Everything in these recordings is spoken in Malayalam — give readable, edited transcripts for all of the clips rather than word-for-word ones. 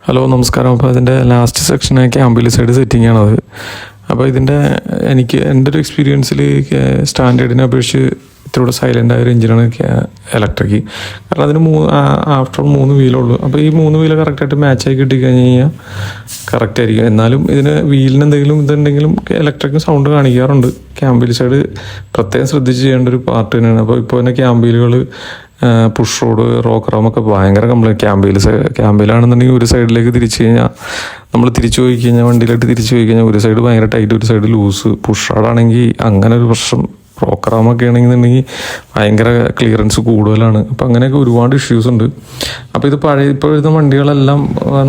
ഹലോ നമസ്കാരം. അപ്പോൾ ഇതിൻ്റെ ലാസ്റ്റ് സെക്ഷന് ക്യാമ്പിൽ സൈഡ് സെറ്റിംഗ് ആണത്. അപ്പോൾ എൻ്റെ ഒരു എക്സ്പീരിയൻസിൽ സ്റ്റാൻഡേർഡിനെ അപേക്ഷിച്ച് ഇത്തിരി സൈലൻ്റ് ആയൊരു എഞ്ചിനാണ് ഇലക്ട്രിക്. കാരണം അതിന് ആഫ്റ്റർ 3 വീലുള്ളൂ. അപ്പോൾ ഈ 3 വീല് കറക്റ്റായിട്ട് മാച്ചായി കിട്ടിക്കഴിഞ്ഞ് കഴിഞ്ഞാൽ കറക്റ്റ് ആയിരിക്കും. എന്നാലും ഇതിന് വീലിന് എന്തെങ്കിലും ഇതുണ്ടെങ്കിലും ഇലക്ട്രിക് സൗണ്ട് കാണിക്കാറുണ്ട്. ക്യാമ്പിൽ സൈഡ് പ്രത്യേകം ശ്രദ്ധിച്ച് ചെയ്യേണ്ട ഒരു പാർട്ട് തന്നെയാണ്. അപ്പോൾ ഇപ്പോൾ തന്നെ ക്യാമ്പിലുകൾ പുഷ് റോഡ് റോക്കറാമൊക്കെ ഭയങ്കര കംപ്ലൈൻറ്റ്. ക്യാമ്പിലാണെന്നുണ്ടെങ്കിൽ ഒരു സൈഡിലേക്ക് തിരിച്ചു കഴിഞ്ഞാൽ നമ്മൾ തിരിച്ചു പോയി കഴിഞ്ഞാൽ വണ്ടിയിലായിട്ട് തിരിച്ചു പോയി കഴിഞ്ഞാൽ ഒരു സൈഡ് ഭയങ്കര ടൈറ്റ്, ഒരു സൈഡ് ലൂസ്. പുഷ് റോഡാണെങ്കിൽ അങ്ങനെ ഒരു പ്രശ്നം. റോക്കറാമൊക്കെ ആണെന്നുണ്ടെങ്കിൽ ഭയങ്കര ക്ലിയറൻസ് കൂടുതലാണ്. അപ്പോൾ അങ്ങനെയൊക്കെ ഒരുപാട് ഇഷ്യൂസ് ഉണ്ട്. അപ്പോൾ ഇത് ഇപ്പോഴത്തെ വണ്ടികളെല്ലാം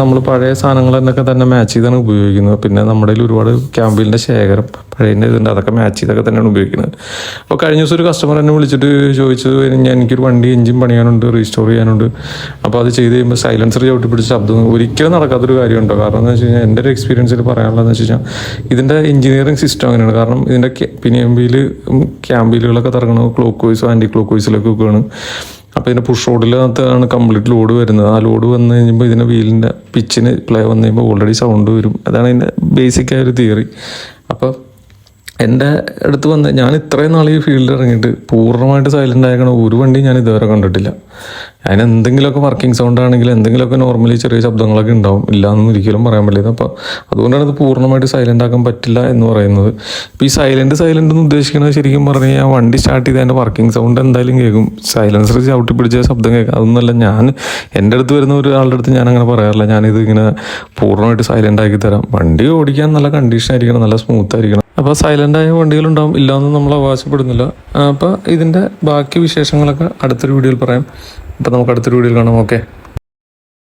നമ്മൾ പഴയ സാധനങ്ങളൊക്കെ തന്നെ മാച്ച് ചെയ്താണ് ഉപയോഗിക്കുന്നത്. പിന്നെ നമ്മുടെ കയ്യിൽ ഒരുപാട് ക്യാമ്പിലിൻ്റെ ശേഖരം പഴയതിൻ്റെ ഇതുണ്ട്, അതൊക്കെ മാച്ച് ചെയ്തൊക്കെ തന്നെയാണ് ഉപയോഗിക്കുന്നത്. അപ്പോൾ കഴിഞ്ഞ ദിവസം ഒരു കസ്റ്റമർ എന്നെ വിളിച്ചിട്ട് ചോദിച്ചത്, എനിക്കൊരു വണ്ടി എഞ്ചിൻ പണിയാനുണ്ട്, റീസ്റ്റോർ ചെയ്യാനുണ്ട്. അപ്പോൾ അത് ചെയ്ത് കഴിയുമ്പോൾ സൈലൻസർ ചവിട്ടി പിടിച്ച ശബ്ദം ഒരിക്കലും നടക്കാത്തൊരു കാര്യമുണ്ടോ? കാരണം എന്ന് വെച്ച് കഴിഞ്ഞാൽ എൻ്റെ ഒരു എക്സ്പീരിയൻസിൽ പറയാനുള്ളതെന്ന് വെച്ച് കഴിഞ്ഞാൽ ഇതിൻ്റെ എഞ്ചിനീയറിംഗ് സിസ്റ്റം അങ്ങനെയാണ്. കാരണം ഇതിൻ്റെ പിനിയമ്പിയിൽ ക്യാമ്പിലുകളൊക്കെ തിറങ്ങുന്നത് ക്ലോക്ക് വൈസോ ആൻറ്റി ക്ലോക്ക് വൈസിലൊക്കെ വെക്കുകയാണ്. അപ്പോൾ ഇതിൻ്റെ പുഷ് റോഡിനകത്താണ് കംപ്ലീറ്റ് ലോഡ് വരുന്നത്. ആ ലോഡ് വന്നു കഴിയുമ്പോൾ ഇതിൻ്റെ വീലിൻ്റെ പിച്ചിന് പ്ലേ വന്നു കഴിയുമ്പോൾ ഓൾറെഡി സൗണ്ട് വരും. അതാണ് ഇതിൻ്റെ ബേസിക്കായ ഒരു തിയറി. അപ്പോൾ എൻ്റെ അടുത്ത് വന്ന് ഞാൻ ഇത്രയും നാൾ ഈ ഫീൽഡിൽ ഇറങ്ങിയിട്ട് പൂർണ്ണമായിട്ട് സൈലൻ്റ് ആയിരിക്കണ ഒരു വണ്ടി ഞാൻ ഇതുവരെ കണ്ടിട്ടില്ല. അതിന് എന്തെങ്കിലുമൊക്കെ വർക്കിംഗ് സൗണ്ട് ആണെങ്കിൽ എന്തെങ്കിലുമൊക്കെ നോർമലി ചെറിയ ശബ്ദങ്ങളൊക്കെ ഉണ്ടാവും, ഇല്ലയെന്നൊന്നും ഒരിക്കലും പറയാൻ പറ്റില്ല. അപ്പോൾ അതുകൊണ്ടാണ് ഇത് പൂർണ്ണമായിട്ട് സൈലൻ്റ് ആക്കാൻ പറ്റില്ല എന്ന് പറയുന്നത്. ഇപ്പോൾ ഈ സൈലൻ്റ് എന്ന് ഉദ്ദേശിക്കുന്നത് ശരിക്കും പറഞ്ഞു കഴിഞ്ഞാൽ വണ്ടി സ്റ്റാർട്ട് ചെയ്ത് അതിൻ്റെ വർക്കിംഗ് സൗണ്ട് എന്തായാലും കേൾക്കും. സൈലൻസർ ചവിട്ടി പിടിച്ച ശബ്ദം കേൾക്കും. അതൊന്നുമല്ല, എൻ്റെ അടുത്ത് വരുന്ന ഒരാളുടെ അടുത്ത് ഞാൻ അങ്ങനെ പറയാറില്ല, ഞാനിത് ഇങ്ങനെ പൂർണ്ണമായിട്ട് സൈലൻ്റ് ആക്കി തരാം. വണ്ടി ഓടിക്കാൻ നല്ല കണ്ടീഷൻ ആയിരിക്കണം, നല്ല സ്മൂത്ത് ആയിരിക്കണം. അപ്പോൾ സൈലൻ്റായ വണ്ടികളുണ്ടാവും, ഇല്ലയെന്ന് നമ്മൾ അവകാശപ്പെടുന്നില്ല. അപ്പോൾ ഇതിൻ്റെ ബാക്കി വിശേഷങ്ങളൊക്കെ അടുത്തൊരു വീഡിയോയിൽ പറയാം. അപ്പോൾ നമുക്ക് അടുത്തൊരു വീഡിയോയിൽ കാണാം. ഓക്കെ.